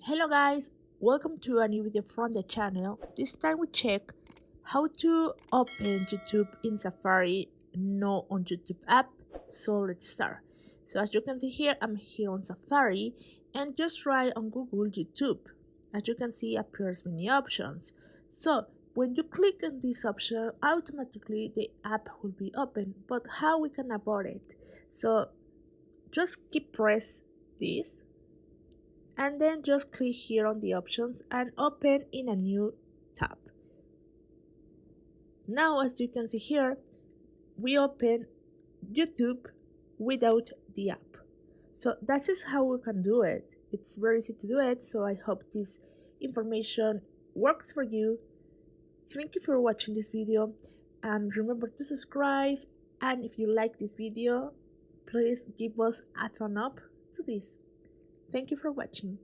Hello guys, welcome to a new video from the channel. This time we check how to open YouTube in Safari, not on YouTube app. So let's start. So as you can see here, I'm here on Safari and just write on Google YouTube. As you can see, appears many options. So when you click on this option, automatically the app will be open. But how we can avoid it? So just keep press this and then just click here on the options and open in a new tab. Now as you can see here, we open YouTube without the app. So that is how we can do it. It's very easy to do it, so I hope this information works for you. Thank you for watching this video and remember to subscribe, and if you like this video, please give us a thumb up to this. Thank you for watching.